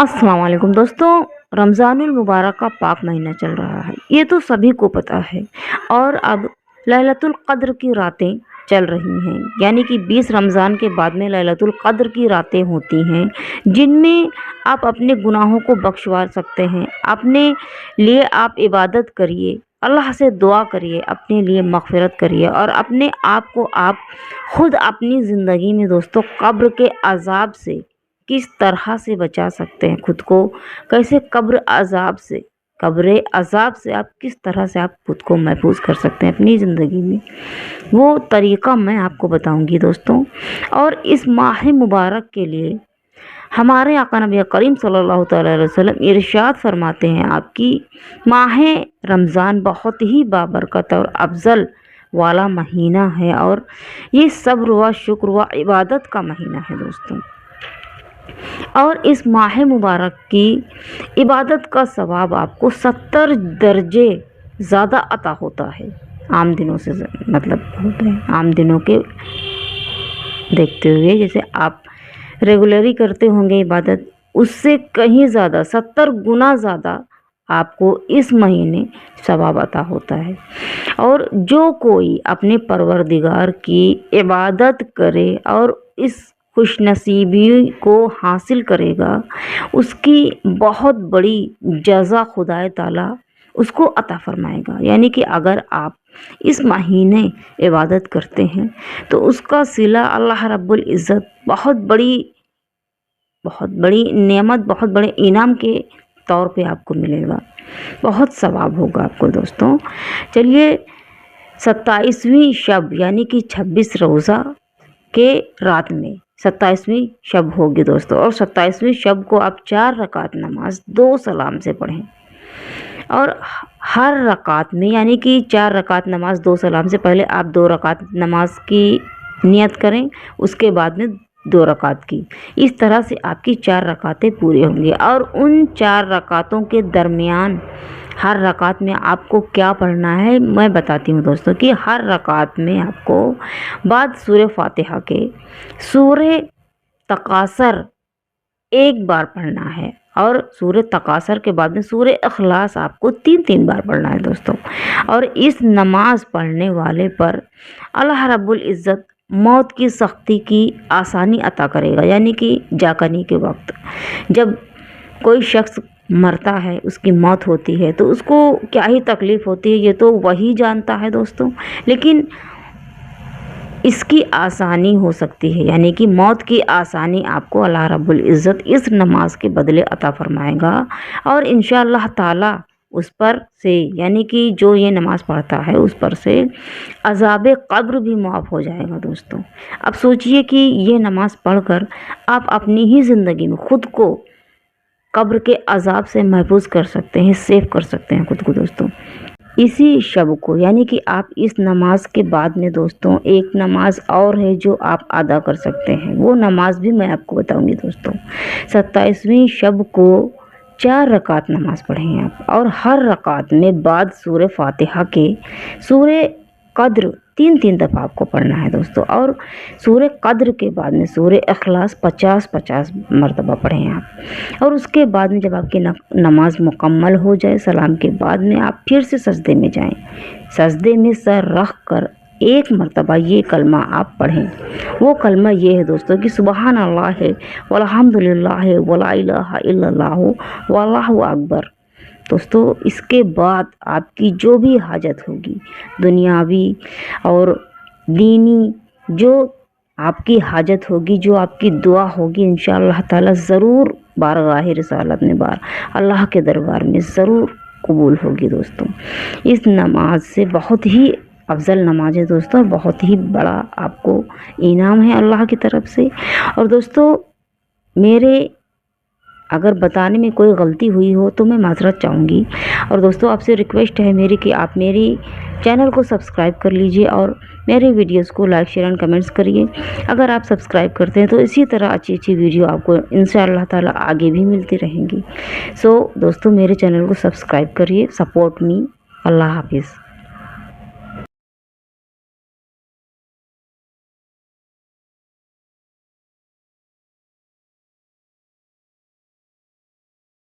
अस्सलाम वालेकुम दोस्तों। रमज़ानुल मुबारक का पाक महीना चल रहा है, ये तो सभी को पता है। और अब लैलतुल क़द्र की रातें चल रही हैं, यानी कि 20 रमज़ान के बाद में लैलतुल क़द्र की रातें होती हैं, जिनमें आप अपने गुनाहों को बख्शवा सकते हैं। अपने लिए आप इबादत करिए, अल्लाह से दुआ करिए, अपने लिए मग़फ़िरत करिए और अपने आप को आप खुद अपनी ज़िंदगी में दोस्तों कब्र के अज़ाब से किस तरह से बचा सकते हैं खुद को, कैसे कब्र अज़ाब से आप किस तरह से आप खुद को महफूज कर सकते हैं अपनी ज़िंदगी में, वो तरीक़ा मैं आपको बताऊंगी दोस्तों। और इस माह मुबारक के लिए हमारे आका नबी करीम सल्लल्लाहु अलैहि वसल्लम इरशाद फरमाते हैं, आपकी माह रमज़ान बहुत ही बाबरकत और अफजल वाला महीना है और ये सब्र व शुक्र व इबादत का महीना है दोस्तों। और इस माह मुबारक की इबादत का सवाब आपको 70 दर्जे ज़्यादा अता होता है आम दिनों से, मतलब होते हैं आम दिनों के देखते हुए। जैसे आप रेगुलरली करते होंगे इबादत, उससे कहीं ज़्यादा 70 गुना ज़्यादा आपको इस महीने सवाब अता होता है। और जो कोई अपने परवरदिगार की इबादत करे और इस खुशनसीबी को हासिल करेगा, उसकी बहुत बड़ी जज़ा खुदाए ताला उसको अता फरमाएगा। यानी कि अगर आप इस महीने इबादत करते हैं तो उसका सिला अल्लाह रब्बुल इज़्ज़त बहुत बड़ी नेमत, बहुत बड़े इनाम के तौर पे आपको मिलेगा, बहुत सवाब होगा आपको दोस्तों। चलिए 27वीं शब यानी कि 26 रोज़ा के रात में 27वीं शब होगी दोस्तों। और 27वीं शब को आप 4 रकात नमाज 2 सलाम से पढ़ें। और हर रकात में यानी कि 4 रकात नमाज 2 सलाम से पहले आप 2 रकात नमाज की नियत करें, उसके बाद में 2 रकात की। इस तरह से आपकी 4 रकातें पूरी होंगी। और उन 4 रकातों के दरमियान हर रकात में आपको क्या पढ़ना है मैं बताती हूँ दोस्तों। कि हर रकात में आपको बाद सूरह फातिहा के सूरह तकासर एक बार पढ़ना है और सूरह तकासर के बाद में सूरह इखलास आपको 3 बार पढ़ना है दोस्तों। और इस नमाज पढ़ने वाले पर अल्लाह रब्बुल इज़्ज़त मौत की सख्ती की आसानी अता करेगा। यानी कि जाकनी के वक्त जब कोई शख्स मरता है, उसकी मौत होती है, तो उसको क्या ही तकलीफ़ होती है ये तो वही जानता है दोस्तों। लेकिन इसकी आसानी हो सकती है, यानी कि मौत की आसानी आपको अल्लाह रब्बुल इज़्ज़त इस नमाज के बदले अता फरमाएगा। और इंशाअल्लाह ताला उस पर से, यानी कि जो ये नमाज़ पढ़ता है उस पर से अज़ाब क़ब्र भी मुआफ़ हो जाएगा दोस्तों। अब सोचिए कि ये नमाज़ पढ़कर आप अपनी ही ज़िंदगी में ख़ुद को कब्र के अज़ाब से महफूज कर सकते हैं, सेव कर सकते हैं खुद को दोस्तों। इसी शब को, यानी कि आप इस नमाज के बाद में दोस्तों एक नमाज और है जो आप अदा कर सकते हैं, वो नमाज भी मैं आपको बताऊंगी दोस्तों। 27वीं शब को 4 रकात नमाज पढ़ें आप और हर रकात में बाद सूरह फातिहा के सूरह क़द्र 3 दफ़ा आपको पढ़ना है दोस्तों। और सूरह क़द्र के बाद में सूरह इखलास 50 मरतबा पढ़ें आप। और उसके बाद में जब आपकी नमाज मुकम्मल हो जाए, सलाम के बाद में आप फिर से सजदे में जाएं। सजदे में सर रख कर 1 मरतबा ये कलमा आप पढ़ें। वो कलमा ये है दोस्तों कि सुबहान अल्लाह है वल्हम्दुलिल्लाह है वला इलाहा इल्लल्लाहु वल्लाहु अकबर। दोस्तों इसके बाद आपकी जो भी हाजत होगी, दुनियावी और दीनी, जो आपकी हाजत होगी, जो आपकी दुआ होगी, इंशाअल्लाह ताला ज़रूर बारगाह रिसालत में अल्लाह के दरबार में ज़रूर कबूल होगी दोस्तों। इस नमाज से बहुत ही अफजल नमाज है दोस्तों, बहुत ही बड़ा आपको इनाम है अल्लाह की तरफ से। और दोस्तों मेरे अगर बताने में कोई गलती हुई हो तो मैं माज़रत चाहूँगी। और दोस्तों आपसे रिक्वेस्ट है मेरी कि आप मेरी चैनल को सब्सक्राइब कर लीजिए और मेरे वीडियोस को लाइक शेयर एंड कमेंट्स करिए। अगर आप सब्सक्राइब करते हैं तो इसी तरह अच्छी वीडियो आपको इंशाअल्लाह ताला आगे भी मिलती रहेंगी। सो दोस्तों मेरे चैनल को सब्सक्राइब करिए, सपोर्ट मी। अल्लाह हाफिज़।